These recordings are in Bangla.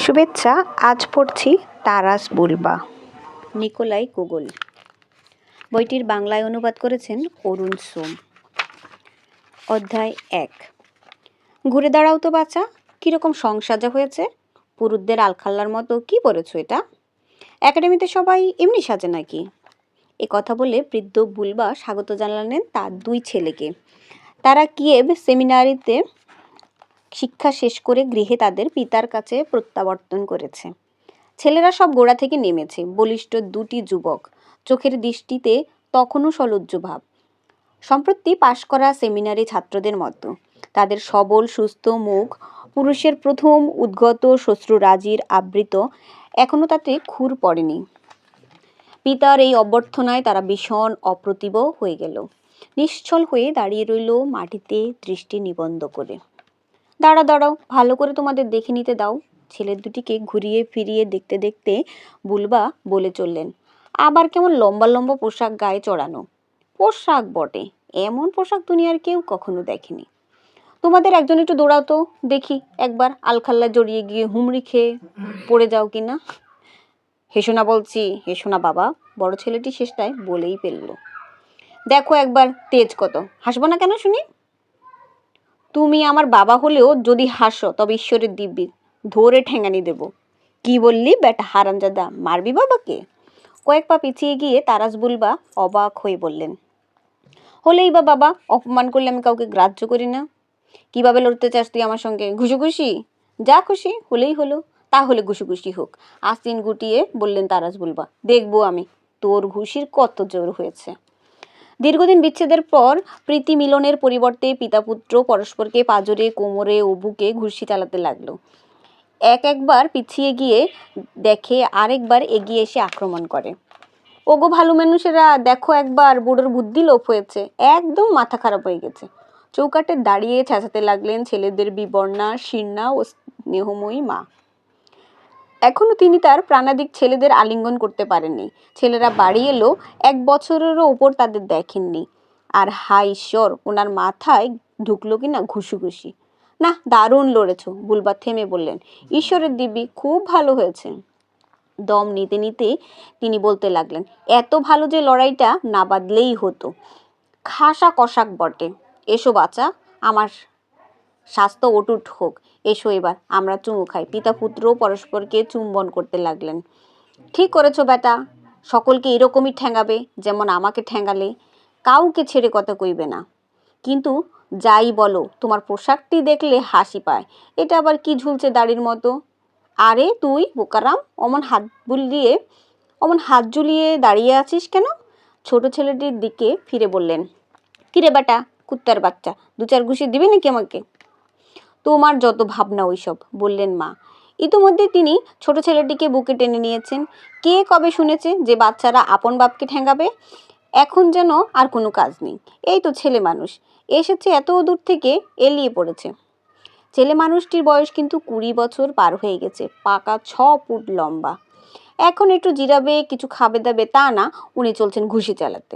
শুভেচ্ছা। আজ পড়ছি তারাস বুলবা, নিকোলাই গোগোল। বইটির বাংলায় অনুবাদ করেছেন অরুণ সোম। অধ্যায় 1। ঘুরে দাঁড়াও তো বাচ্চা, কীরকম সংসাজা হয়েছে, পুরুতদের আলখাল্লার মতো। কি পরেছ এটা? একাডেমিতে সবাই এমনি সাজে নাকি? এ কথা বলে বৃদ্ধ বুলবা স্বাগত জানালেন তার 2 ছেলেকে। তারা কিয়েভ সেমিনারিতে শিক্ষা শেষ করে গৃহে তাদের পিতার কাছে প্রত্যাবর্তন করেছে। ছেলেরা সব গোড়া থেকে নেমেছে, বলিষ্ঠ 2টি যুবক, চোখের দৃষ্টিতে তখনও সলজ্জ ভাব। সম্প্রতি পাশ করা সেমিনারি ছাত্রদের মতো তাদের সবল সুস্থ মুখ, পুরুষের প্রথম উদ্গত শ্বশ্রুরাজির আবৃত, এখনো তাতে খুর পড়েনি। পিতার এই অভ্যর্থনায় তারা ভীষণ অপ্রতিভ হয়ে গেল। নিশ্চল হয়ে দাঁড়িয়ে রইল মাটিতে, দৃষ্টি নিবন্ধ করে। দাঁড়াও, ভালো করে তোমাদের দেখে নিতে দাও। ছেলের দুটিকে ঘুরিয়ে ফিরিয়ে দেখতে দেখতে বুলবা বলে চললেন, আবার কেমন লম্বা লম্বা পোশাক গায়ে চড়ানো। পোশাক বটে, এমন পোশাক দুনিয়ার কেউ কখনো দেখেনি। তোমাদের একজন একটু দৌড়াও তো দেখি, একবার আলখাল্লা জড়িয়ে গিয়ে হুমড়ি খেয়ে পড়ে যাও কিনা। হেসো না বলছি, হেসো না বাবা, বড় ছেলেটি শেষটায় বলেই ফেলল। দেখো একবার তেজ কত, হাসবো না কেন শুনি? তুমি আমার বাবা হলেও যদি হাসো তবে ঈশ্বরের দিব্যি ধরে ঠেঙানি দেব। কি বললি বেটা হারামজাদা, মারবি বাবাকে? কয়েক পা পিছিয়ে গিয়ে তারাস বুলবা অবাক হয়ে বললেন, হলেই বা বাবা, অপমান করলে আমি কাউকে গ্রাহ্য করি না। কিভাবে লড়তে চাস তুই আমার সঙ্গে? ঘুষুঘুষি? যা খুশি হলেই হলো। তাহলে ঘুষুঘুষি হোক। আস্তিন গুটিয়ে বললেন তারাস বুলবা, দেখবো আমি তোর ঘুষির কত জোর হয়েছে। দীর্ঘদিন বিচ্ছেদের পর প্রীতি মিলনের পরিবর্তে পিতাপুত্র পরস্পরকে পাঁজরে, কোমরে ও বুকে ঘুষি চালাতে লাগলো। একবার পিছিয়ে গিয়ে দেখে, আরেকবার এগিয়ে এসে আক্রমণ করে। ওগো ভালো মানুষেরা, দেখো একবার, বুড়োর বুদ্ধি লোপ হয়েছে, একদম মাথা খারাপ হয়ে গেছে। চৌকাঠে দাঁড়িয়ে চেঁচাতে লাগলেন ছেলেদের বিবর্ণা, শীর্ণা ও স্নেহময়ী মা। এখনো তিনি তার প্রাণাদিক ছেলেদের আলিঙ্গন করতে পারেননি। ছেলেরা বাড়ি এলো, 1 বছরেরও ওপর তাদের দেখেননি। আর হায় ঈশ্বর, ওনার মাথায় ঢুকলো কিনা ঘুষুঘুষি। না, দারুণ লড়েছ, বুলবা থেমে বললেন। ঈশ্বরের দিব্যি, খুব ভালো হয়েছে। দম নিতে নিতে তিনি বলতে লাগলেন, এত ভালো যে লড়াইটা না বাঁধলেই হতো। খাসা কষাক বটে। এসো বাচ্চা, আমার স্বাস্থ্য অটুট হোক। এসো এবার আমরা চুমু খাই। পিতা পুত্র পরস্পরকে চুম্বন করতে লাগলেন। ঠিক করেছো বেটা, সকলকে এরকমই ঠ্যাঙাবে যেমন আমাকে ঠ্যাঙালে। কাউকে ছেড়ে কথা কইবে না। কিন্তু যাই বলো, তোমার পোশাকটি দেখলে হাসি পায়। এটা আবার কি ঝুলছে দাড়ির মতো? আরে তুই বোকারাম, অমন হাত ঝুলিয়ে দাঁড়িয়ে আছিস কেন? ছোট ছেলেটির দিকে ফিরে বললেন, কিরে বেটা, কুত্তার বাচ্চা, 2-4 ঘুষি দিবি নাকি আমাকে? তোমার যত ভাবনা ওইসব, বললেন মা। ইতিমধ্যে তিনি ছোট ছেলেটিকে বুকে টেনে নিয়েছেন। কে কবে শুনেছে যে বাচ্চারা আপন বাপকে ঠ্যাঙ্গাবে? এখন যেন আর কোনো কাজ নেই। এই তো ছেলে মানুষ এসেছে এত দূর থেকে, এলিয়ে পড়েছে। ছেলে মানুষটির বয়স কিন্তু 20 বছর পার হয়ে গেছে, পাকা 6 ফুট লম্বা। এখন একটু জিরাবে, কিছু খাবে দাবে তা না, উনি চলছেন ঘুষি চালাতে।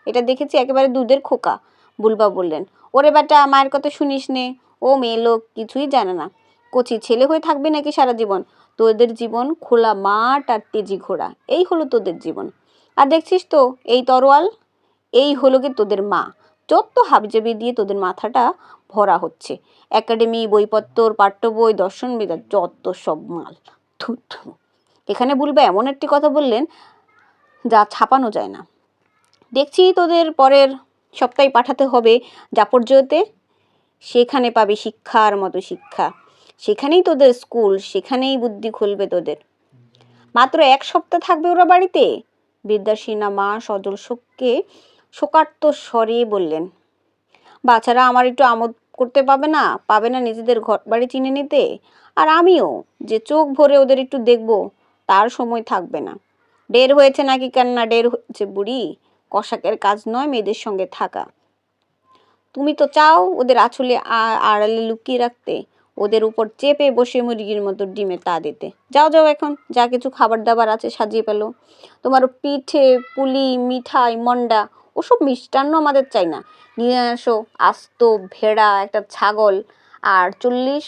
এটা দেখেছি একেবারে দুধের খোকা, বুলবা বললেন। ওরে বেটা, মায়ের কথা শুনিস নে, ও মেয়ে লোক, কিছুই জানে না। কচি ছেলে হয়ে থাকবে নাকি সারা জীবন? তোদের জীবন খোলা মাঠ আর তেজি ঘোড়া, এই হলো তোদের জীবন। আর দেখছিস তো এই তরোয়াল, এই হলো কি তোদের মা। যত হাবিজাবি দিয়ে তোদের মাথাটা ভরা হচ্ছে, একাডেমি, বইপত্তর, পাঠ্য বই, দর্শনবিদ্যা, যত সব মাল। থু। এখানে বুলবা এমন একটি কথা বললেন যা ছাপানো যায় না। দেখছি তোদের পরের সপ্তাহে পাঠাতে হবে জাপর্জয়তে। সেখানে পাবি শিক্ষার মতো শিক্ষা। সেখানেই তোদের স্কুল, সেখানেই বুদ্ধি খুলবে তোদের। মাত্র 1 সপ্তাহ থাকবে ওরা বাড়িতে? বিদ্যাসীনা মা সজল শোকার্ত স্বরে বললেন। বাচ্চারা আমার একটু আমোদ করতে পাবে না নিজেদের ঘর বাড়ি চিনে নিতে? আর আমিও যে চোখ ভরে ওদের একটু দেখবো, তার সময় থাকবে না। ঢের হয়েছে নাকি কান্না, ঢের হয়েছে বুড়ি। কসাকের কাজ নয় মেয়েদের সঙ্গে থাকা। তুমি তো চাও ওদের আঁচলে আড়ালে লুকিয়ে রাখতে, ওদের উপর চেপে বসে মুরগির মতো ডিমে তা দিতে। যাও এখন, যা কিছু খাবার দাবার আছে সাজিয়ে পেলো। তোমার পিঠে পুলি, মিঠাই, মন্ডা, ওসব মিষ্টান্ন আমাদের চাই না। নিয়ে আসো আস্ত ভেড়া, একটা ছাগল আর 40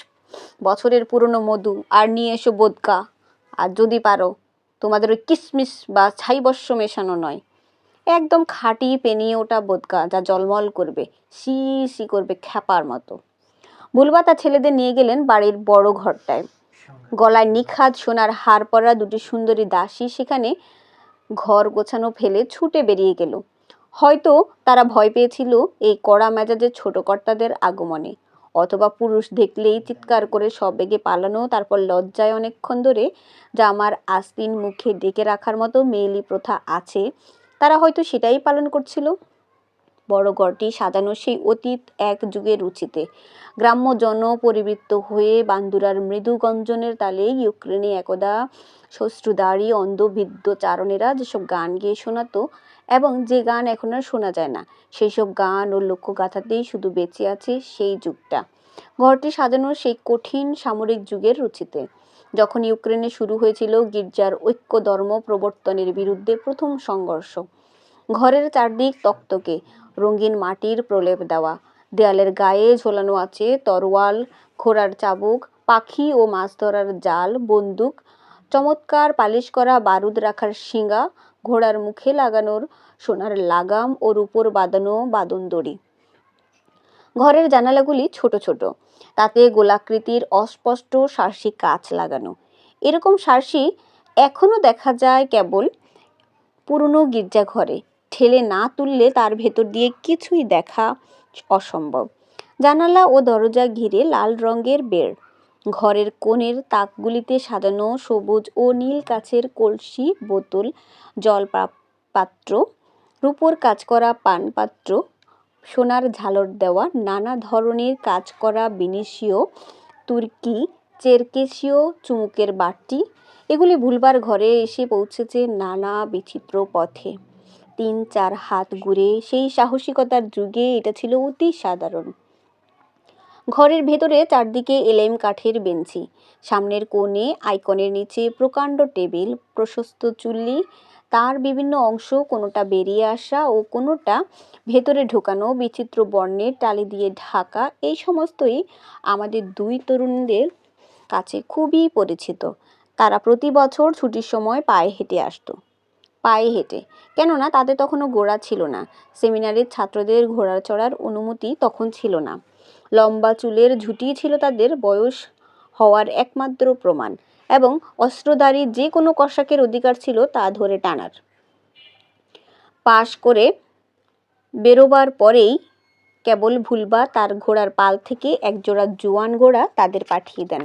বছরের পুরনো মধু আর নিয়ে এসো বোদকা, আর যদি পারো তোমাদের ওই কিশমিশ বা ছাইবস্য মেশানো নয়, একদম খাঁটি পেনিয়ে ওঠা বোদকা, যা জলমল করবে, শি শি করবে খ্যাপার মতো। বুলবা তার ছেলেদের নিয়ে গেলেন বাড়ির বড় ঘরটায়। গলায় নিখাদ সোনার হার পরা দুটি সুন্দরী দাসী সেখানে ঘর গোছানো ফেলে ছুটে বেরিয়ে গেল। হয়তো তারা ভয় পেয়েছিল এই কড়া মেজাজের ছোট কর্তাদের আগমনে, অথবা পুরুষ দেখলেই চিৎকার করে সবেগে পালানো, তারপর লজ্জায় অনেকক্ষণ ধরে যা আমার আস্তিন মুখে ডেকে রাখার মতো মেয়েলি প্রথা আছে, তারা হয়তো সেটাই পালন করছিল। বড় ঘরটি সাজানো সেই অতীত এক যুগের রুচিতে, গ্রাম্য জন পরিবৃত্ত হয়ে বান্দুরার মৃদু গঞ্জনের তালে ইউক্রেনে একদা শ্বশ্রুদারী অন্ধবিদ্য চারণেরা যেসব গান গেয়ে শোনাতো, এবং যে গান এখন আর শোনা যায় না, সেই সব গান ও লোকগাথাতেই শুধু বেঁচে আছে সেই যুগটা। ঘরটি সাজানো সেই কঠিন সামরিক যুগের রুচিতে, যখন ইউক্রেনে শুরু হয়েছিল গির্জার ঐক্য ধর্ম প্রবর্তনের বিরুদ্ধে প্রথম সংঘর্ষ। ঘরের চারদিক তকতকে, রঙিন মাটির প্রলেপ দেওয়া, দেয়ালের গায়ে ঝোলানো আছে তরোয়াল, ঘোড়ার চাবুক, পাখি ও মাছ ধরার জাল, বন্দুক, চমৎকার পালিশ করা বারুদ রাখার শিঙা, ঘোড়ার মুখে লাগানোর সোনার লাগাম ও রূপোর বাঁধানো বাঁধন দড়ি। ঘরের জানালাগুলি ছোট ছোট, তাতে গোলাকৃতির অস্পষ্ট সার্সি কাচ লাগানো। এরকম সার্সি এখনো দেখা যায় কেবল পুরনো গির্জাঘরে, ঠেলে না তুললে তার ভেতর দিয়ে কিছুই দেখা অসম্ভব। জানালা ও দরজা ঘিরে লাল রঙের বেড়, ঘরের কোণের তাকগুলিতে সাজানো সবুজ ও নীল কাচের কলসি, বোতল, জল পাত্র, রূপোর কাজ করা পানপাত্র, সোনার ঝালর দেওয়া নানা ধরনের কাজ করা বিনিশীয়, তুর্কি, চেরকেশীয় চুমুকের বাটি। এগুলি ভুলবার ঘরে এসে পৌঁছেছে নানা বিচিত্র পথে। ৩-৪ হাত ঘুরে সেই সাহসিকতার যুগে এটা ছিল অতি সাধারণ। ঘরের ভেতরে চারদিকে এলেম কাঠের বেঞ্চি, সামনের কোণে আইকনের নিচে প্রকাণ্ড টেবিল, প্রশস্ত চুল্লি, তার বিভিন্ন অংশ কোনোটা বেরিয়ে আসা ও কোনোটা ভেতরে ঢোকানো বিচিত্র বর্ণের টালি দিয়ে ঢাকা, এই সমস্তই আমাদের দুই তরুণদের কাছে খুবই পরিচিত। তারা প্রতি বছর ছুটির সময় পায়ে হেঁটে আসতো। পায়ে হেঁটে, কেননা তাদের তখনও ঘোড়া ছিল না। সেমিনারির ছাত্রদের ঘোড়া চড়ার অনুমতি তখন ছিল না। লম্বা চুলের ঝুঁটি ছিল তাদের বয়স হওয়ার একমাত্র প্রমাণ, এবং অস্ত্রধারী যে কোনো কসাকের অধিকার ছিল তা ধরে টানার। পাশ করে বেরোবার পরেই কেবল ভুলবা তার ঘোড়ার পাল থেকে একজোড়া জোয়ান ঘোড়া তাদের পাঠিয়ে দেন।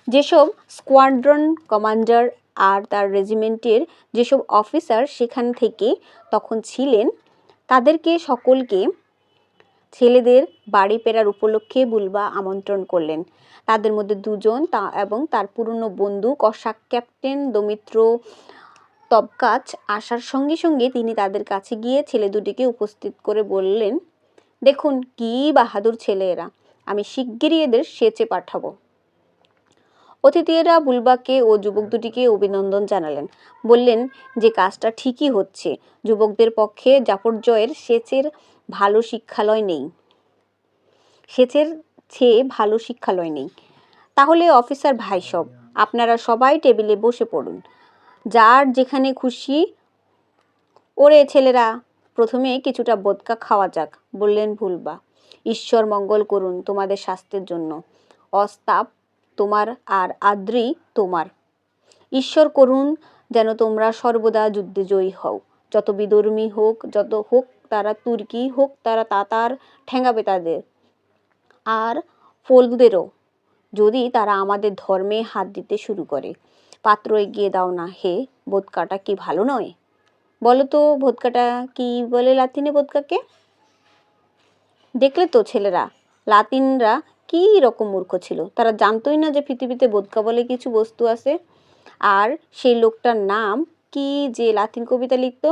যেসব স্কোয়াড্রন কমান্ডার আর তার রেজিমেন্টের যেসব অফিসার সেখান থেকে তখন ছিলেন, তাদেরকে সকলকে ছেলেদের বাড়ি ফেরার উপলক্ষে বুলবা আমন্ত্রণ করলেন। তাদের মধ্যে দুজন এবং তার পুরনো বন্ধু কসাক ক্যাপ্টেন দমিত্র তবকাচ আসার সঙ্গে সঙ্গে তিনি তাদের কাছে গিয়ে ছেলে দুটিকে উপস্থিত করে বললেন, দেখুন কি বাহাদুর ছেলে এরা, আমি শিগগিরই এদের সেচে পাঠাবো। অতিথিরা বুলবাকে ও যুবক দুটিকে অভিনন্দন জানালেন, বললেন যে কাজটা ঠিকই হচ্ছে, যুবকদের পক্ষে জাফরজয়ের সেচের ভালো শিক্ষালয় নেই, সেচের চেয়ে ভালো শিক্ষালয় নেই। তাহলে অফিসার ভাই সব, আপনারা সবাই টেবিলে বসে পড়ুন, যার যেখানে খুশি। ওরে ছেলেরা, প্রথমে কিছুটা বোদকা খাওয়া যাক, বললেন ভুলবা। ঈশ্বর মঙ্গল করুন তোমাদের স্বাস্থ্যের জন্য। অস্তাপ তোমার আর আদ্রি তোমার। ঈশ্বর করুন যেন তোমরা সর্বদা যুদ্ধে জয়ী হও, যত বিধর্মী হোক, যত হোক তারা তুর্কি, হোক তারা তাতার, ঠেঙ্গাবে তাদের। আর ফোলদেরও, যদি তারা আমাদের ধর্মে হাত দিতে শুরু করে। পাত্র এগিয়ে দাও না হে, বোদকাটা কি ভালো নয়? বলো তো ভোদকাটা কি বলে লাতিনে বোদকাকে? দেখলে তো ছেলেরা, লাতিনরা কি রকম মূর্খ ছিল, তারা জানতোই না যে পৃথিবীতে বোদকা বলে কিছু বস্তু আছে। আর সেই লোকটার নাম কি যে লাতিন কবিতা লিখত,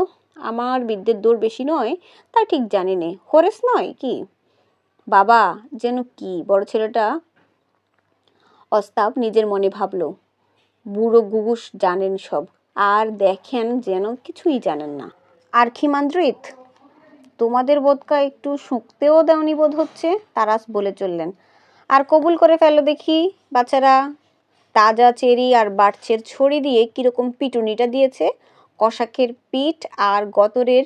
আমার বিদ্যের দৌড় বেশি নয়, তা ঠিক জানি নে, হোরেস নয় কি বাবা যেন কি, বড় ছেলেটা অস্তাব নিজের মনে ভাবল, বুড়ো গুগুস জানেন সব, আর দেখেন যেন কিছুই জানেন না। আর্খিমান্দ্রিত, তোমাদের বোধকা একটু শুঁকতেও দেওনি বোধ হচ্ছে, তারাস বলে চললেন। আর কবুল করে ফেলো দেখি বাচ্চারা। তাজা চেরি আর বার্চের ছড়ি দিয়ে কিরকম পিটুনিটা দিয়েছে। কসাকের পিঠ আর গতরের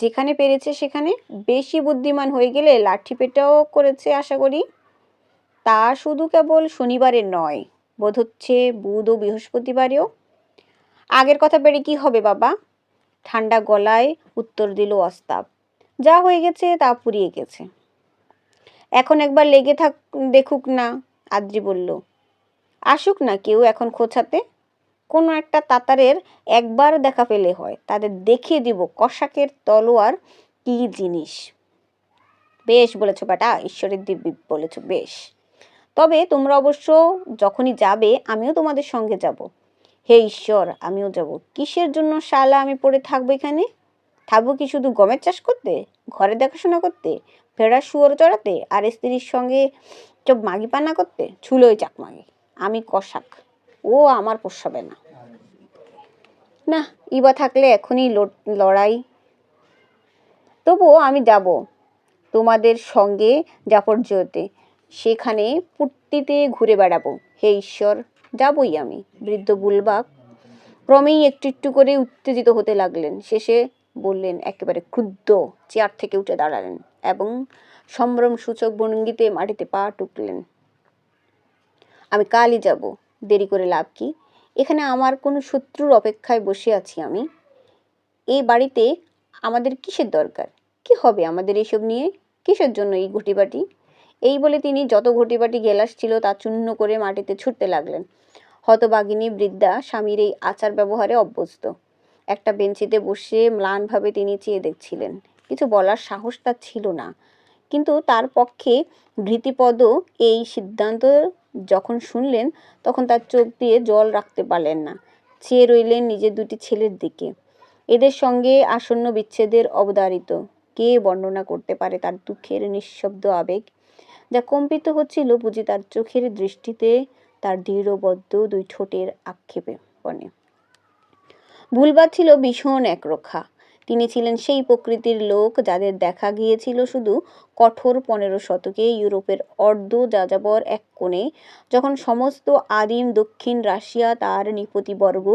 যেখানে পেরেছে সেখানে। বেশি বুদ্ধিমান হয়ে গেলে লাঠি পেটাও করেছে আশা করি। তা শুধু কেবল শনিবারে নয়, বোধ হচ্ছে বুধ ও বৃহস্পতিবারেও। আগের কথা বেড়ে কি হবে বাবা? ঠান্ডা গলায় উত্তর দিল অস্তাব। যা হয়ে গেছে তা ফুরিয়ে গেছে। এখন একবার লেগে দেখুক না, আদ্রি বলল। আসুক না কেউ এখন খোঁচাতে। কোনো একটা তাতারের একবার দেখা পেলে হয়, তাদের দেখিয়ে দিব কসাকের তলোয়ার কি জিনিস। বেশ বলেছ বেটা, ঈশ্বরের দিব্যি বলেছ, বেশ। তবে তোমরা অবশ্য যখনই যাবে আমিও তোমাদের সঙ্গে যাব। হে ঈশ্বর, আমিও যাব। কিসের জন্য শালা আমি পড়ে থাকবো এখানে? থাকবো কি শুধু গমের চাষ করতে, ঘরে দেখাশোনা করতে, ভেড়া শুয়োর চড়াতে, আর স্ত্রীর সঙ্গে চব মাগি পানা করতে? ছুলোই চাকমাগি। আমি কসাক, ও আমার পোষাবে না। না, ইবা থাকলে এখনই লড়াই। তবুও আমি যাব তোমাদের সঙ্গে জাফরজোতে, সেখানে ফুর্তিতে ঘুরে বেড়াবো। হে ঈশ্বর, যাবই আমি। বৃদ্ধ বুলবাক ক্রমেই একটু একটু করে উত্তেজিত হতে লাগলেন। শেষে বললেন, একেবারে ক্রুদ্ধ, চেয়ার থেকে উঠে দাঁড়ালেন এবং সম্ভ্রম সূচক ভঙ্গিতে মাটিতে পা টুকলেন। আমি কালই যাব, দেরি করে লাভ কি? এখানে আমার কোনো শত্রুর অপেক্ষায় বসে আছি আমি। এই বাড়িতে আমাদের কিসের দরকার? কি হবে আমাদের এসব নিয়ে? কিসের জন্য এই ঘটিবাটি? এই বলে তিনি যত ঘটিবাটি গেলাস ছিল তা চূর্ণ করে মাটিতে ছুটতে লাগলেন। হতবাগিনী বৃদ্ধা স্বামীর এই আচার ব্যবহারে অভ্যস্ত। একটা বেঞ্চিতে বসে ম্লানভাবে তিনি চেয়ে দেখছিলেন। কিছু বলার সাহস তার ছিল না, কিন্তু তার পক্ষে ভৃতিপদ এই সিদ্ধান্ত যখন শুনলেন তখন তার চোখ দিয়ে জল রাখতে পারলেন না। চেয়ে রইলেন নিজের দুটি ছেলের দিকে। এদের সঙ্গে আসন্ন বিচ্ছেদের অবধারিত। কে বর্ণনা করতে পারে তার দুঃখের নিঃশব্দ আবেগ, যা কম্পিত হচ্ছিল বুঝি তার চোখের দৃষ্টিতে, তার দৃঢ়বদ্ধ দুই ঠোঁটের আক্ষেপে বনে। বুলবাদ ছিল ভীষণ একরক্ষা। তিনি ছিলেন সেই প্রকৃতির লোক যাদের দেখা গিয়েছিল শুধু কঠোর 15 শতকে ইউরোপের অর্ধ যাযাবর এক কোণে, যখন সমস্ত আদিম দক্ষিণ রাশিয়া তার নৃপতিবর্গ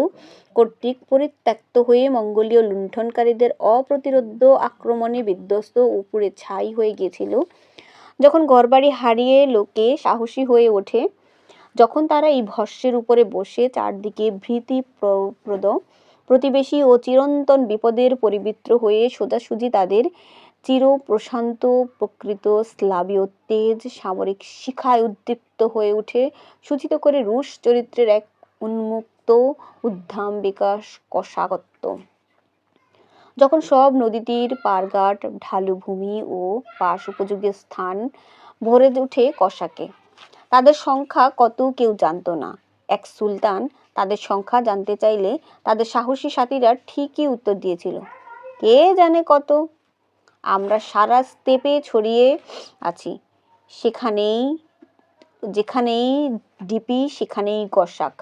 কর্তৃক পরিত্যক্ত হয়ে মঙ্গোলীয় লুণ্ঠনকারীদের অপ্রতিরোধ্য আক্রমণে বিধ্বস্ত ও পুড়ে ছাই হয়ে গিয়েছিল, যখন ঘরবাড়ি হারিয়ে লোকে সাহসী হয়ে ওঠে, যখন তারা এই ভস্যের উপরে বসে চারদিকে ভীতিপ্রদ প্রতিবেশী ও চিরন্তন বিপদের পরিবৃত্ত হয়ে সোজাসুজি তাদের চির প্রশান্ত প্রকৃত স্লাবীয় তেজ সামরিক শিখায় উদ্দীপ্ত হয়ে উঠে, সূচিত করে রুশ চরিত্রের এক উন্মুক্ত উদ্দাম বিকাশ কষাগত্য। যখন সব নদীতীর পারঘাট ঢালু ভূমি ও পাশ উপযোগী স্থান ভরে উঠে কসাকে। তাদের সংখ্যা কত কেউ জানতো না। এক সুলতান তাদের সংখ্যা জানতে চাইলে তাদের সাহসী সাথীরা ঠিকই উত্তর দিয়েছিল, কে জানে কত। আমরা সারা স্তেপে ছড়িয়ে আছি, যেখানেই ডিপি সেখানেই কসাক।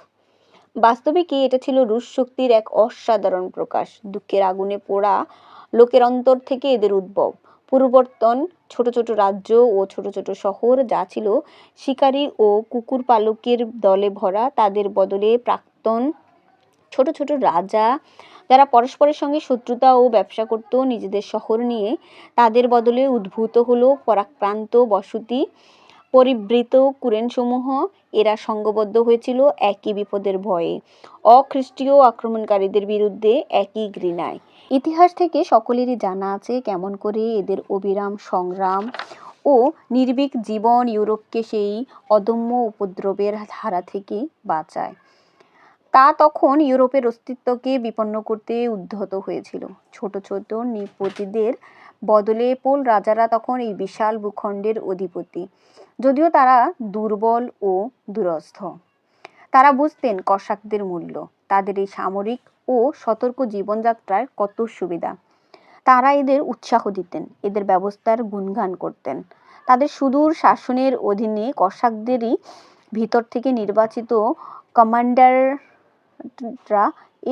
বাস্তবে কি এটা ছিল রুশ শক্তির এক অসাধারণ প্রকাশ। দুঃখের আগুনে পোড়া লোকের অন্তর থেকে এদের উদ্ভব। পূর্ববর্তন ছোট ছোট রাজ্য ও ছোট ছোট শহর যা ছিল শিকারী ও কুকুর পালকের দলে ভরা, তাদের বদলে প্রাক্তন ছোট ছোট রাজা যারা পরস্পরের সঙ্গে শত্রুতা ও ব্যবসা করত নিজেদের শহর নিয়ে, তাদের বদলে উদ্ভূত হলো পরাক্রান্ত বসতি পরিবৃত কুরেনসমূহ। এরা সংঘবদ্ধ হয়েছিল একই বিপদের ভয়ে, অখ্রিস্টীয় আক্রমণকারীদের বিরুদ্ধে একই ঘৃণায়। ইতিহাস থেকে সকলেরই জানা আছে কেমন করে এদের অবিরাম সংগ্রাম ও নির্ভীক জীবন ইউরোপকে সেই অদম্য উপদ্রবের ধারা থেকে বাঁচায়। তা তখন ইউরোপের অস্তিত্বকে বিপন্ন করতে উদ্ধত হয়েছিল। ছোট ছোট নৃপতিদের বদলে পোল রাজারা তখন এই বিশাল ভূখণ্ডের অধিপতি, যদিও তারা দুর্বল ও দুরস্থ। তারা বুঝতেন কসাকদের মূল্য, তাদের এই সামরিক ও সতর্ক জীবনযাত্রার কত সুবিধা। তারা এদের উৎসাহ দিতেন, এদের ব্যবস্থার গুণগান করতেন। তাদের সুদূর শাসনের অধীনে কসাকদেরই ভিতর থেকে নির্বাচিত কমান্ডাররা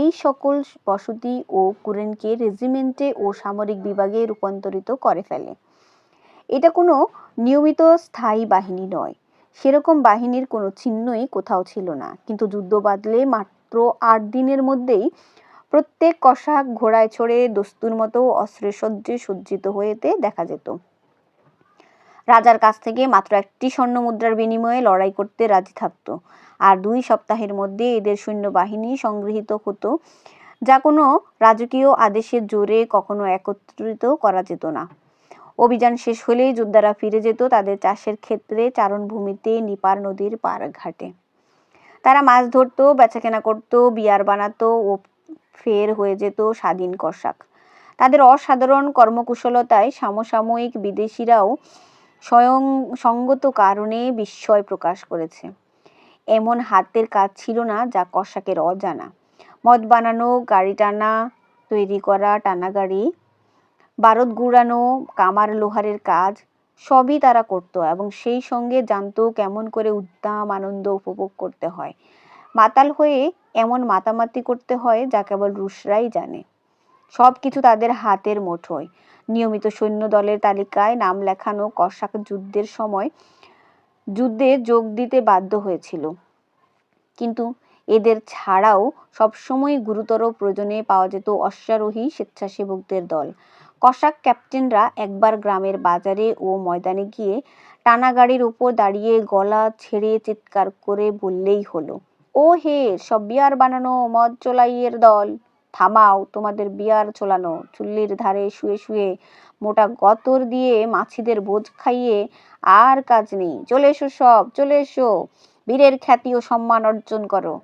এই সকল বসতি ও কুরেনকে রেজিমেন্টে ও সামরিক বিভাগে রূপান্তরিত করে ফেলে। এটা কোনো নিয়মিত স্থায়ী বাহিনী নয়, সেরকম বাহিনীর কোনো চিহ্নই কোথাও ছিল না। কিন্তু যুদ্ধ বাঁধলে মাত্র 8 দিনের মধ্যেই প্রত্যেক কসাক ঘোড়ায় চড়ে দস্তুর মতো অস্ত্রের সজ্জে সজ্জিত হয়েতে দেখা যেত। রাজার কাছ থেকে মাত্র একটি স্বর্ণ মুদ্রার বিনিময়ে লড়াই করতে রাজি থাকতো। আর 2 সপ্তাহের মধ্যে এদের সৈন্যবাহিনী সংগৃহীত হতো, যা কোনো রাজকীয় আদেশের জোরে কখনো একত্রিত করা যেত না। অভিযান শেষ হলেই যোদ্ধারা ফিরে যেত তাদের চাষের ক্ষেত্রে, চারণভূমিতে, নিপার নদীর পার ঘাটে। তারা মাছ ধরতো, বেচাকেনা করতো, বিয়ার বানাতো ও ফের হয়ে যেত স্বাধীন কসাক। তাদের অসাধারণ কর্মকুশলতায় সমসাময়িক বিদেশিরাও স্বয়ং সঙ্গত কারণে বিস্ময় প্রকাশ করেছে। এমন হাতের কাজ ছিল না যা কসাকের অজানা। মদ বানানো, গাড়ি টানা, তৈরি করা টানা গাড়ি, বারুদ গুড়ানো, কামার লোহারের কাজ সবই তারা করত এবং সেই সঙ্গে জানতো কেমন করে উদ্দাম আনন্দ উপভোগ করতে হয়, মাতাল হয়ে এমন মাতামাতি করতে হয় যা কেবল রুশরাই জানে। সবকিছু তাদের হাতের মুঠোয়। নিয়মিত সৈন্য দলের তালিকায় নাম লেখানো কসাক যুদ্ধের সময় যুদ্ধে যোগ দিতে বাধ্য হয়েছিল। কিন্তু এদের ছাড়াও সবসময় গুরুতর প্রয়োজনে পাওয়া যেত অশ্বারোহী স্বেচ্ছাসেবকদের দল। কসাক ক্যাপ্টেনরা একবার গ্রামের বাজারে ও ময়দানে গিয়ে টানা গাড়ির উপর দাঁড়িয়ে গলা ছেড়ে চিৎকার করে বললেই হলো, ও হে সব বিয়ার বানানো মদ চোলাইয়ের দল, থামাও তোমাদের বিয়ার চোলানো, চুল্লির ধারে শুয়ে শুয়ে মোটা গতর দিয়ে মাছিদের ভোজ খাইয়ে আর কাজ নেই, চলে এসো সব, চলে এসো, বীরের খ্যাতি ও সম্মান অর্জন করো।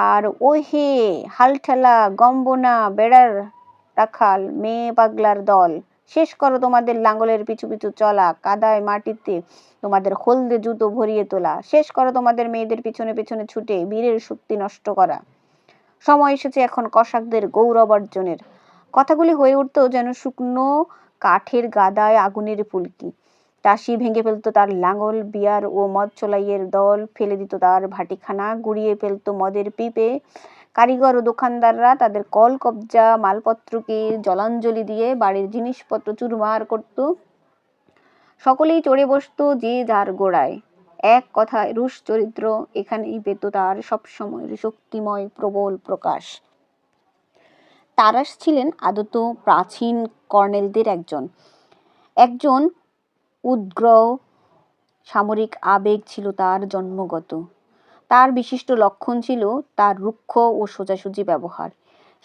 আর ও হে হালঠেলা, গম্বনা, বেড়ার রাখাল, মেয়ে পাগলার দল, শেষ করো তোমাদের লাঙ্গলের পিছু পিছু চলা, কাদায় মাটিতে তোমাদের হলদে জুতো ভরিয়ে তোলা, শেষ করো তোমাদের মেয়েদের পিছনে পিছনে ছুটে বীরের শক্তি নষ্ট করা। সময় এসেছে এখন কসাকদের গৌরব অর্জনের। কথাগুলি হয়ে উঠত যেন শুকনো কাঠের গাদায় আগুনের ফুলকি। টাসি ভেঙে ফেলতো তার লাঙ্গল, বিয়ার ও মদ চোলাইয়ের দল ফেলে দিত তার ভাটিখানা, গুড়িয়ে ফেলতো মদের পিপে। কারিগর ও দোকানদাররা তাদের কল কবজা মালপত্রকে জলাঞ্জলি দিয়ে বাড়ির জিনিসপত্র চুরমার করত। সকলেই চড়ে বসতো যে যার গোড়ায়। এক কথায় রুশ চরিত্র এখানেই পেত তার সবসময় শক্তিময় প্রবল প্রকাশ। তারাস ছিলেন আদত প্রাচীন কর্নেলদের একজন উগ্র সামরিক আবেগ ছিল তার জন্মগত। তার বিশিষ্ট লক্ষণ ছিল তার রুক্ষ ও সোজাসুজি ব্যবহার।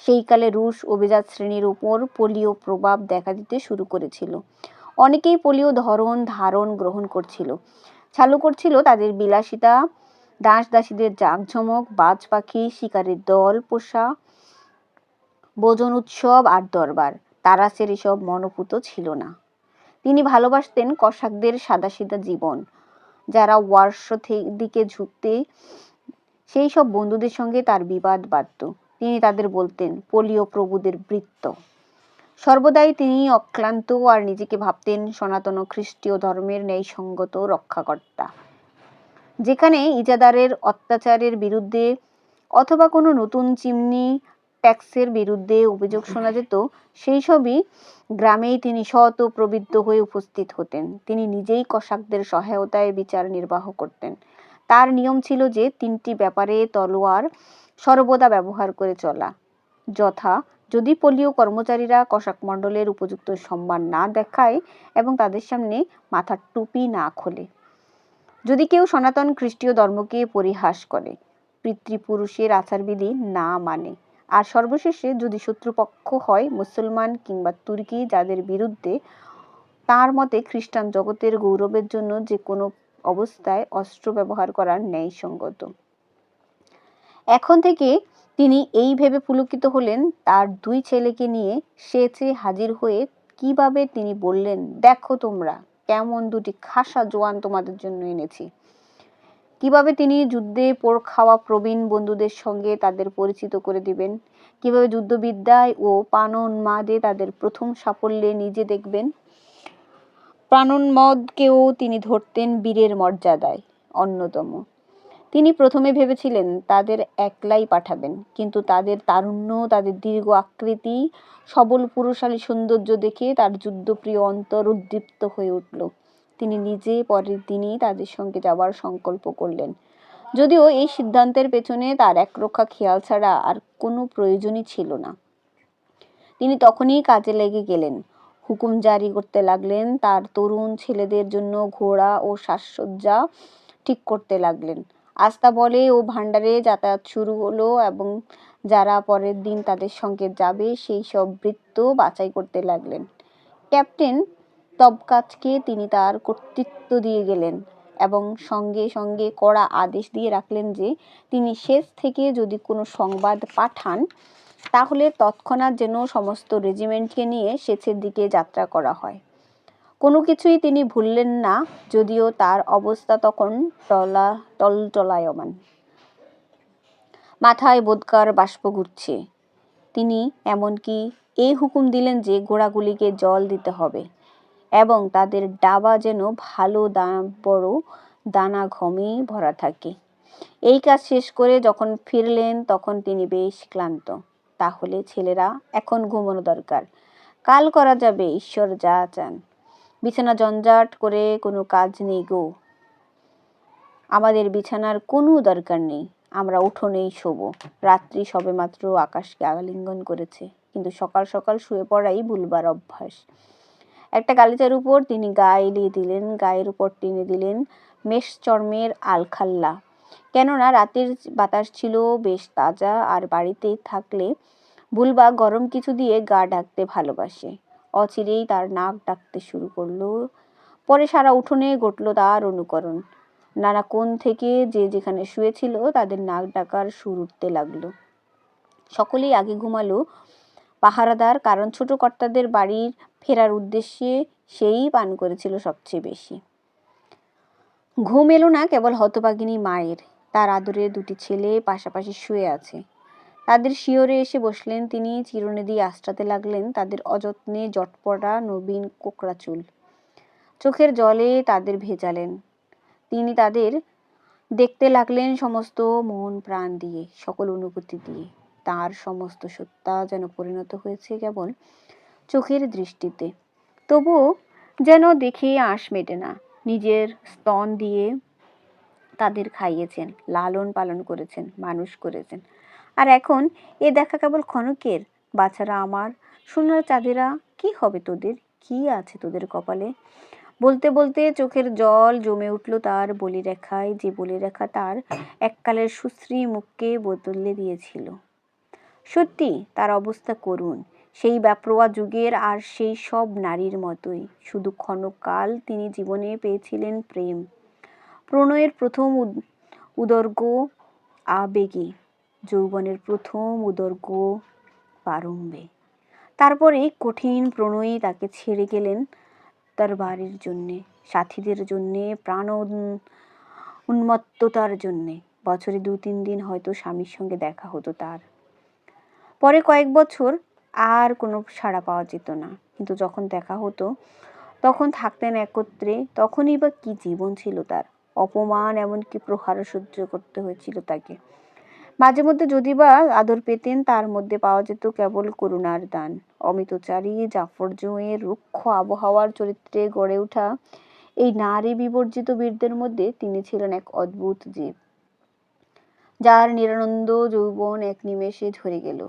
সেই কালে রুশ অভিজাত শ্রেণীর উপর পোলীয় প্রভাব দেখা দিতে শুরু করেছিল। অনেকেই পোলীয় ধারণ গ্রহণ করছিল, চালু করছিল তাদের বিলাসিতা, দাস দাসীদের জাঁকজমক, বাজ পাখি শিকারের দল পোষা, ভোজন উৎসব আর দরবার। তারাসের এসব মনোপুত ছিল না। তিনি ভালোবাসতেন কসাকদের সাদাসিধা জীবন, যারা ওয়ার্শ দিকে ঝুঁকতে সেই সব বন্ধুদের সঙ্গে তার বিবাদ বাধত। তিনি তাদের বলতেন পোলীয় প্রভুদের বৃত্ত। সর্বদাই তিনি অক্লান্ত আর নিজেকে ভাবতেন সনাতন খ্রিস্টীয় ধর্মের ন্যায়সঙ্গত রক্ষাকর্তা। যেখানে ইজাদারের অত্যাচারের বিরুদ্ধে অথবা কোনো নতুন চিমনি ট্যাক্সের বিরুদ্ধে অভিযোগ শোনা যেত, সেই সবই গ্রামেই তিনি শত প্রবৃদ্ধ হয়ে উপস্থিত হতেন। তিনি নিজেই কসাকদের সহায়তায় বিচার নির্বাহ করতেন। তার নিয়ম ছিল যে 3টি ব্যাপারে তলোয়ার সর্বদা ব্যবহার করে চলা, যথা যদি পোলীয় কর্মচারীরা কসাক মণ্ডলের উপযুক্ত সম্মান না দেখায় এবং তাদের সামনে মাথার টুপি না খোলে, যদি কেউ সনাতন খ্রিস্টীয় ধর্মকে পরিহাস করে, পিতৃপুরুষের আচারবিধি না মানে, আর সর্বশেষে যদি শত্রুপক্ষ হয় মুসলমান কিংবা তুর্কি, যাদের বিরুদ্ধে তার মতে খ্রিস্টান জগতের গৌরবের জন্য যে কোনো অবস্থায় অস্ত্র ব্যবহার করার ন্যায়সঙ্গত। এখন থেকে তিনি এই ভেবে পুলকিত হলেন তার 2 ছেলেকে নিয়ে সেচে হাজির হয়ে কিভাবে তিনি বললেন, দেখো তোমরা কেমন 2টি খাসা জোয়ান তোমাদের জন্য এনেছি। কিভাবে তিনি যুদ্ধে পোড় খাওয়া প্রবীণ বন্ধুদের সঙ্গে তাদের পরিচিত করে দিবেন, কিভাবে যুদ্ধবিদ্যায় ও পানোন্মাদে তাদের প্রথম সাফল্যে নিজে দেখবেন। প্রাণোন্মদকেও তিনি ধরতেন বীরের মর্যাদায় অন্যতম। তিনি প্রথমে ভেবেছিলেন তাদের একলাই পাঠাবেন, কিন্তু তাদের তারুণ্য, তাদের দীর্ঘ আকৃতি, সবল পুরুষালী সৌন্দর্য দেখে তার যুদ্ধপ্রিয় অন্তর উদ্দীপ্ত হয়ে উঠল। তিনি নিজে পরের দিনই তাদের সঙ্গে যাবার সংকল্প করলেন, যদিও এই সিদ্ধান্তের পেছনে তার একরক্ষা খেয়াল ছাড়া আর কোনো প্রয়োজনই ছিল না। তিনি তখনই কাজে লেগে গেলেন। হুকুম জারি করতে লাগলেন, তার তরুণ ছেলেদের জন্য ঘোড়া ও সাজসজ্জা ঠিক করতে লাগলেন। আস্তাবলে ও ভাণ্ডারে যাতায়াত শুরু হলো এবং যারা পরের দিন তাদের সঙ্গে যাবে সেই সব বৃত্ত বাছাই করতে লাগলেন। ক্যাপ্টেন তবকাজকে তিনি তার কর্তৃত্ব দিয়ে গেলেন এবং সঙ্গে সঙ্গে কড়া আদেশ দিয়ে রাখলেন যে তিনি শেষ থেকে যদি কোনো সংবাদ পাঠান তাহলে তৎক্ষণাৎ যেন সমস্ত রেজিমেন্টকে নিয়ে শেষের দিকে যাত্রা করা হয়। কোনো কিছুই তিনি ভুললেন না, যদিও তার অবস্থা তখন টলটলায়মান। মাথায় বোধকার বাষ্প ঘুরছে। তিনি এমনকি এই হুকুম দিলেন যে ঘোড়াগুলিকে জল দিতে হবে এবং তাদের ডাবা যেন ভালো বড় দানা ঘমে ভরা থাকে। এই কাজ শেষ করে যখন ফিরলেন তখন তিনি বেশ ক্লান্ত। তাহলে ছেলেরা, এখন ঘুমানো দরকার, কাল করা যাবে ঈশ্বর যা চান। বিছানা জঞ্জাট করে কোনো কাজ নেই গো। আমাদের বিছানার কোনো দরকার নেই, আমরা উঠোনেই শোবো। রাত্রি সবেমাত্র আকাশকে আলিঙ্গন করেছে, কিন্তু সকাল সকাল শুয়ে পড়াই ভুলবার অভ্যাস। একটা গালিচার উপর তিনি গা এলিয়ে দিলেন, গায়ের উপর টেনে দিলেন মেষ চর্মের আলখাল্লা, কেননা রাতের বাতাস ছিল বেশ তাজা, আর বাড়িতে থাকলে বুলবা গরম কিছু দিয়ে গা ঢাকতে ভালোবাসে। অচিরেই তার নাক ডাকতে শুরু করলো। পরে সারা উঠোনে ঘটল তার অনুকরণ। নানা কোণ থেকে যে যেখানে শুয়েছিল তাদের নাক ডাকার সুর উঠতে লাগলো। সকলেই আগে ঘুমালো পাহারাদার, কারণ ছোট কর্তাদের বাড়ির ফেরার উদ্দেশ্যে সেই পান করেছিল সবচেয়ে বেশি। ঘুম এলো না কেবল হতভাগিনী মায়ের। তার আদরের দুটি ছেলে পাশাপাশি শুয়ে আছে। তাদের শিয়রে এসে বসলেন তিনি, চিরুনি দিয়ে আঁচড়াতে লাগলেন তাদের অযত্নে জটপড়া নবীন কোকড়া চুল। চোখের জলে তাদের ভেজালেন। তিনি তাদের দেখতে লাগলেন সমস্ত মন প্রাণ দিয়ে, সকল অনুভূতি দিয়ে। তার সমস্ত সত্তা যেন পরিণত হয়েছে কেবল চোখের দৃষ্টিতে। তবুও যেন দেখে আঁশ মেটে না। নিজের স্তন দিয়ে তাদের খাইয়েছেন, লালন পালন করেছেন, মানুষ করেছেন। আর এখন এ দেখা কেবল ক্ষণিকের। বাছারা আমার, সোনার চাঁদেরা, কি হবে তোদের, কি আছে তোদের কপালে? বলতে বলতে চোখের জল জমে উঠল তার বলিরেখায়, যে বলিরেখা তার এককালের সুশ্রী মুখকে বদলে দিয়েছিল। সত্যি তার অবস্থা করুণ, সেই ব্যাপ্রোয়া যুগের আর সেই সব নারীর মতোই। শুধু ক্ষণকাল তিনি জীবনে পেয়েছিলেন প্রেম, প্রণয়ের প্রথম উদর্গ আবেগে, যৌবনের প্রথম উদর্গ প্রারম্ভে। তারপরে কঠিন প্রণয়ী তাকে ছেড়ে গেলেন তার বাড়ির জন্যে, সাথীদের জন্যে, প্রাণ উন্মত্ততার জন্যে। বছরে 2-3 দিন হয়তো স্বামীর সঙ্গে দেখা হতো তার। পরে কয়েক বছর আর কোনো সাড়া পাওয়া যেত না, কিন্তু যখন দেখা হতো তখন থাকতেন একত্রে। তখনই বা কি জীবন ছিল তার! অপমান, এমনকি প্রহারও সহ্য করতে হয়েছিল তাকে। মাঝে মধ্যে যদি বা আদর পেতেন, তার মধ্যে পাওয়া যেত কেবল করুণার দান। অমিতচারী জাফরজংয়ের রুক্ষ আবহাওয়ার চরিত্রে গড়ে ওঠা এই নারী বিবর্জিত বীরদের মধ্যে তিনি ছিলেন এক অদ্ভুত জীব, যার নিরানন্দ যৌবন এক নিমেষে ঝরে গেল,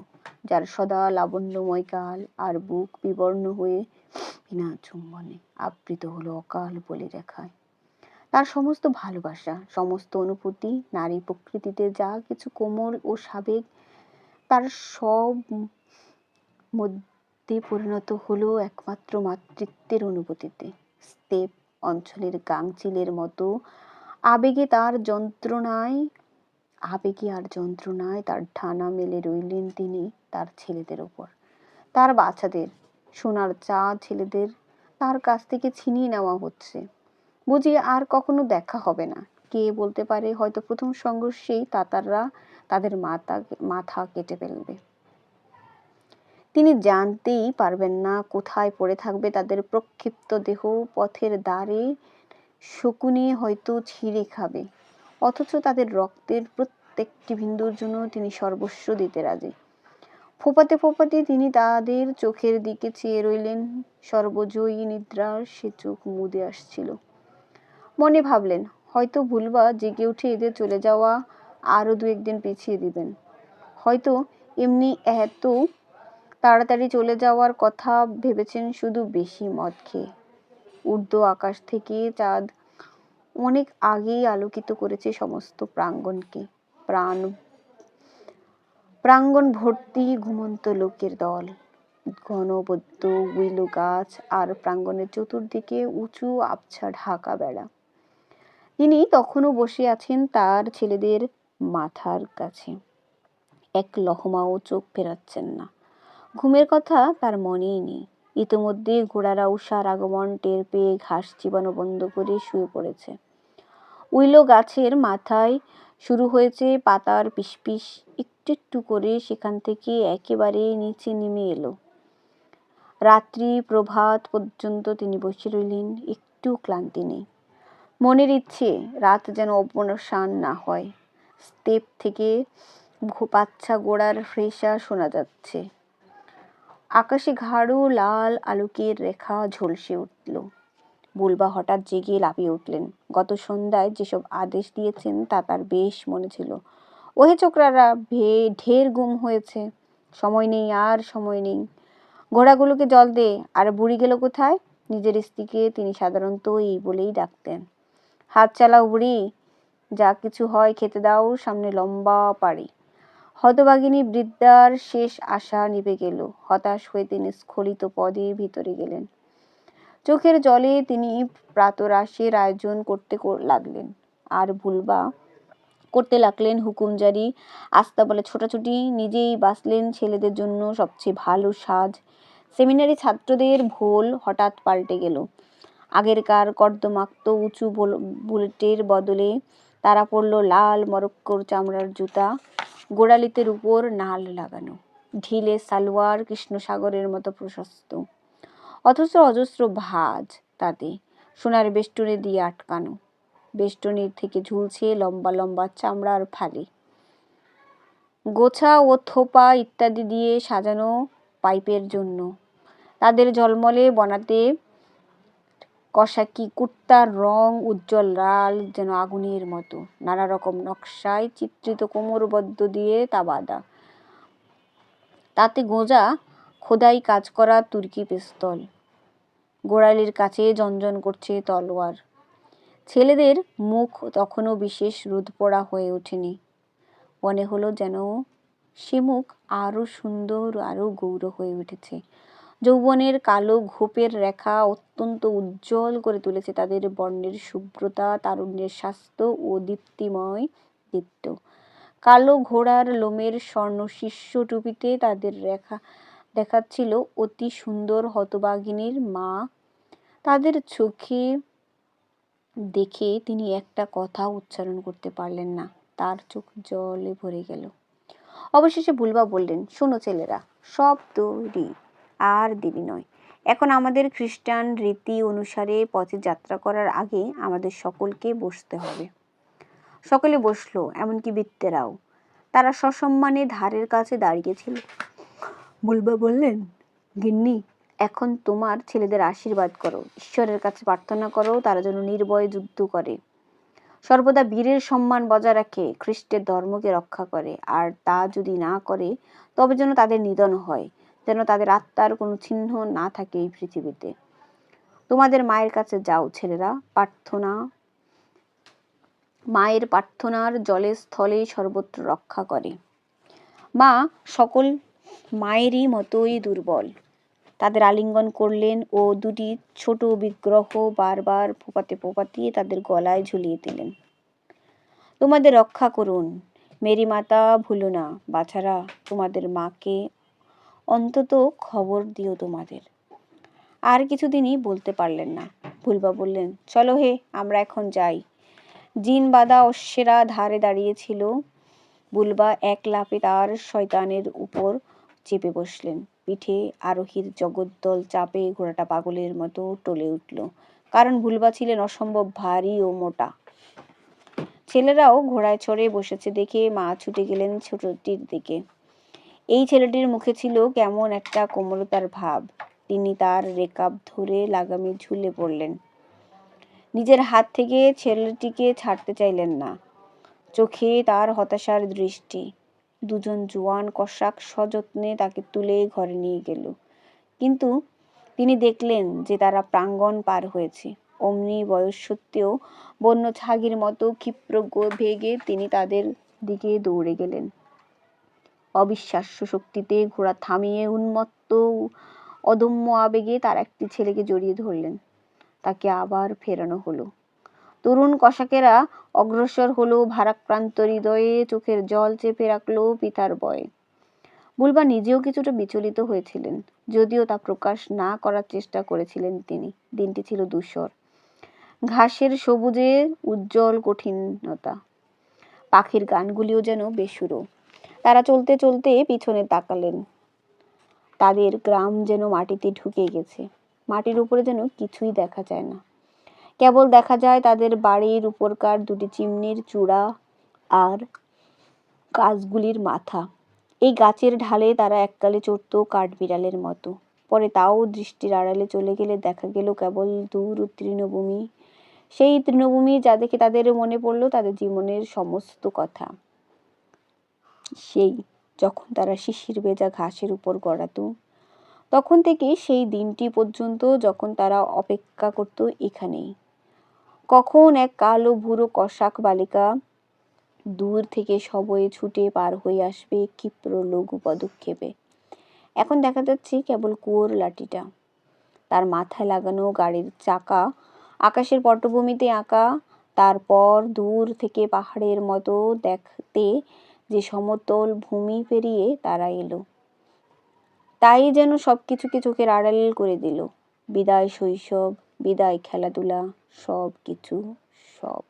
যার সদা লাবণ্যময় কাল আর বুক বিবর্ণ হয়ে বিনা চুম্বনে আবৃত হলো অকাল বলিরেখায়। তার সমস্ত ভালোবাসা, সমস্ত অনুভূতি, নারী প্রকৃতিতে যা কিছু কোমল ও সাবেক, তার সব মধ্যে পরিণত হলো একমাত্র মাতৃত্বের অনুভূতিতে। স্তেপ অঞ্চলের গাংচিলের মতো আবেগে আর যন্ত্রণায় তার ঠানা মেলে রইলেন তিনি তার ছেলেদের ওপর, তার বাচ্চাদের, সোনার চাঁদ ছেলেদের তার কাছ থেকে ছিনিয়ে নেওয়া হচ্ছে। বুঝি আর কখনো দেখা হবে না। কে বলতে পারে, হয়তো প্রথম সংঘর্ষেই তাতাররা তাদের মাথা কেটে ফেলবে। তিনি জানতেই পারবেন না কোথায় পড়ে থাকবে তাদের প্রক্ষিপ্ত দেহ। পথের ধারে শকুনি হয়তো ছিঁড়ে খাবে, অথচ তাদের রক্তের প্রত্যেকটি বিন্দুর জন্য তিনি সর্বস্ব দিতে রাজি। ফোঁপাতে ফোঁপাতে তিনি তাদের চোখের দিকে চেয়ে রইলেন। সর্বজয়ী নিদ্রার সে চোখ মুদে আসছিল। মনে ভাবলেন হয়তো ভুলবা জেগে উঠে এদের চলে যাওয়া আরো 2-1 দিন পিছিয়ে দিবেন, হয়তো এমনি এত তাড়াতাড়ি চলে যাওয়ার কথা ভেবেছেন শুধু বেশি মদ খেয়ে। ঊর্ধ্ব আকাশ থেকে চাঁদ অনেক আগেই আলোকিত করেছে সমস্ত প্রাঙ্গণকে। প্রাঙ্গণ ভর্তি ঘুমন্ত লোকের দল, ঘনবদ্ধ উইলো গাছ আর প্রাঙ্গণের চতুর্দিকে উঁচু আবছা ঢাকা বেড়া। তিনি তখনও বসে আছেন তার ছেলেদের মাথার কাছে, এক লহমাও চোখ ফেরাচ্ছেন না। ঘুমের কথা তার মনেই নেই। ইতিমধ্যে ঘোড়ারা উষার আগমন টের পেয়ে ঘাস চিবানো বন্ধ করে শুয়ে পড়েছে। উইলো গাছের মাথায় শুরু হয়েছে পাতার পিসপিস, একটু একটু করে সেখান থেকে একেবারে নিচে নেমে এলো। রাত্রি প্রভাত পর্যন্ত তিনি বসে রইলেন, একটু ক্লান্তি নেই। মনের ইচ্ছে রাত যেন অবসান না হয়। স্টেপ থেকে বাচ্চা গোড়ার ফ্রেশা শোনা যাচ্ছে। আকাশে গাঢ় লাল আলোকের রেখা ঝলসে উঠল। বুলবা হঠাৎ জেগে লাফিয়ে উঠলেন। গত সন্ধ্যায় যেসব আদেশ দিয়েছেন তা তার বেশ মনে ছিল। ওহে ছোকরারা, ঢের গুম হয়েছে, সময় নেই, আর সময় নেই। ঘোড়াগুলোকে জল দে। আর বুড়ি গেল কোথায়? নিজের স্ত্রীকে তিনি সাধারণত এই বলেই ডাকতেন। হাত চালাও বুড়ি, যা কিছু হয় খেতে দাও, সামনে লম্বা পাড়ি। হতভাগিনী বৃদ্ধার শেষ আশা নিভে গেল। হতাশ হয়ে তিনি স্খলিত পদে ভিতরে গেলেন। চোখের জলে তিনি প্রাতরাশের আয়োজন করতে লাগলেন। আর ভুলবা করতে লাগলেন হুকুমজারি, আস্তাবলে ছোটাছুটি। নিজেই বাঁচলেন ছেলেদের জন্য সবচেয়ে ভালো সাজ। সেমিনারি ছাত্রদের ভোল হঠাৎ পাল্টে গেল। আগেরকার কর্দমাক্ত উঁচু বুলেটের বদলে তারা পরল লাল মরক্কোর চামড়ার জুতা, গোড়ালিতের উপর নাল লাগানো। ঢিলে সালোয়ার কৃষ্ণসাগরের মতো প্রশস্ত, অথচ অজস্র ভাঁজ তাতে, সোনার বেষ্টনী দিয়ে আটকানো। বেষ্টনীর থেকে ঝুলছে লম্বা লম্বা চামড়ার ফালি। গোছা ও থোপা ইত্যাদি দিয়ে সাজানো পাইপের জন্য। তাদের ঝলমলে বনাতে কষাকি কুর্তার রং উজ্জ্বল লাল, যেন আগুনের মতো। নানা রকম নকশায় চিত্রিত কোমরবদ্ধ দিয়ে তা বাঁধা। তাতে গোঁজা খোদাই কাজ করা তুর্কি পিস্তল। গোড়ালির কাছে জনজন করছে তলোয়ার। ছেলেদের মুখ তখনও বিশেষ রোদপোড়া হয়ে ওঠেনি। মনে হলো যেন সে মুখ আরো সুন্দর, আরো গৌর হয়ে উঠেছে। যৌবনের কালো ঘোপের রেখা অত্যন্ত উজ্জ্বল করে তুলেছে তাদের বর্ণের শুভ্রতা, তারুণ্যের স্বাস্থ্য ও দীপ্তিময় দীপ্ত। কালো ঘোড়ার লোমের স্বর্ণ শীর্ষ টুপিতে তাদের রেখা দেখাচ্ছিল অতি সুন্দর হতভাগিনীর মা। তাদের চোখে দেখে তিনি একটা কথা উচ্চারণ করতে পারলেন না। তার চোখ জলে ভরে গেল। অবশেষে বুলবা বললেন, শোনো ছেলেরা, সব তৈরি, আর দেরি নয়। এখন আমাদের খ্রিস্টান রীতি অনুসারে পথে যাত্রা করার আগে আমাদের সকলকে বসতে হবে। সকলে বসলো, এমনকি বৃত্তেরাও। তারা সসম্মানে ধারের কাছে দাঁড়িয়েছিল। বুলবা বললেন, গিন্নি, এখন তোমার ছেলেদের আশীর্বাদ করো, ঈশ্বরের কাছে প্রার্থনা করো তারা যেন নির্ভয়ে যুদ্ধ করে, সর্বদা বীরের সম্মান বজায় রাখে, খ্রিস্টের ধর্মকে রক্ষা করে। আর তা যদি না করে তবে যেন তাদের নিধন হয়, যেন তাদের আত্মার কোনো চিহ্ন না থাকে এই পৃথিবীতে। তোমাদের মায়ের কাছে যাও ছেলেরা, মায়ের প্রার্থনার জলে স্থলে সর্বত্র রক্ষা করে। মা সকল মায়েরই মতোই দুর্বল। তাদের আলিঙ্গন করলেন ও দুটি ছোট বিগ্রহ বারবার ফোপাতে ফোপাতে তাদের গলায় ঝুলিয়ে দিলেন। তোমাদের রক্ষা করুন মেরি মাতা, ভুলো না বাছারা, তোমাদের মাকে অন্তত খবর দিও তোমাদের। আর কিছুদিনই বলতে পারলেন না। ভুলবা বললেন, চলো হে, আমরা এখন যাই। জিন বাঁধা অশ্বেরা ধারে দাঁড়িয়েছিল। বুলবা এক লাফে তার শয়তানের উপর চেপে বসলেন। পিঠে আরোহীর জগদ্দল চাপে ঘোড়াটা পাগলের মতো টলে উঠল, কারণ বুলবা ছিলেন অসম্ভব ভারী ও মোটা। ছেলেরাও ঘোড়ায় চড়ে বসেছে দেখে মা ছুটে গেলেন ছোটটির দিকে। এই ছেলেটির মুখে ছিল কেমন একটা কোমলতার ভাব। তিনি তার রেকাব ধরে লাগামে ঝুলে পড়লেন। নিজের হাত থেকে ছেলেটিকে ছাড়তে চাইলেন না। চোখে তার হতাশার দৃষ্টি। দুজন জোয়ান কসাক সযত্নে তাকে তুলে ঘরে নিয়ে গেল। কিন্তু তিনি দেখলেন যে তারা প্রাঙ্গণ পার হয়েছে। অমনি বয়স সত্ত্বেও বন্য ছাগির মতো ক্ষিপ্র বেগে তিনি তাদের দিকে দৌড়ে গেলেন। অবিশ্বাস্য শক্তিতে ঘোড়া থামিয়ে উন্মত্ত অদম্য আবেগে তার একটি ছেলেকে জড়িয়ে ধরলেন। তাকে আবার ফেরানো হলো। তরুণ কসাকেরা অগ্রসর হলো ভারাক্রান্ত হৃদয়ে, চোখের জল চেপে রাখলো পিতার ভয়ে। বুলবা নিজেও কিছুটা বিচলিত হয়েছিলেন, যদিও তা প্রকাশ না করার চেষ্টা করেছিলেন তিনি। দিনটি ছিল ধূসর, ঘাসের সবুজে উজ্জ্বল কঠিনতা। পাখির গানগুলিও যেন বেসুরো। তারা চলতে চলতে পিছনে তাকালেন। তাদের গ্রাম যেন মাটিতে ঢুকে গেছে। মাটির উপরে যেন কিছুই দেখা যায় না, কেবল দেখা যায় তাদের বাড়ির উপরকার দুটি চিমনির চূড়া আর গাছগুলির মাথা। এই গাছের ঢালে তারা এককালে চড়ত কাঠবিড়ালের মতো। পরে তাও দৃষ্টির আড়ালে চলে গেলে দেখা গেল কেবল দূর তৃণভূমি। সেই তৃণভূমি যা দেখে তাদের মনে পড়ল তাদের জীবনের সমস্ত কথা। সেই যখন তারা শিশির ভেজা ঘাসের উপর গড়াতো, তখন থেকে সেই দিনটি পর্যন্ত যখন তারা অপেক্ষা করত এখানেই। কখন এক কালো বুড়ো কসাক বালিকা দূর থেকে সবয়ে ছুটে পার হয়ে আসবে ক্ষিপ্র লঘু পদক্ষেপে। এখন দেখা যাচ্ছে কেবল কুয়োর লাঠিটা, তার মাথায় লাগানো গাড়ির চাকা আকাশের পটভূমিতে আঁকা। তারপর দূর থেকে পাহাড়ের মতো দেখতে যে সমতল ভূমি পেরিয়ে তারা এলো, তাই যেন সবকিছুকে চোখের আড়াল করে দিল। বিদায় শৈশব, বিদায় খেলাধুলা, সব কিছু, সব।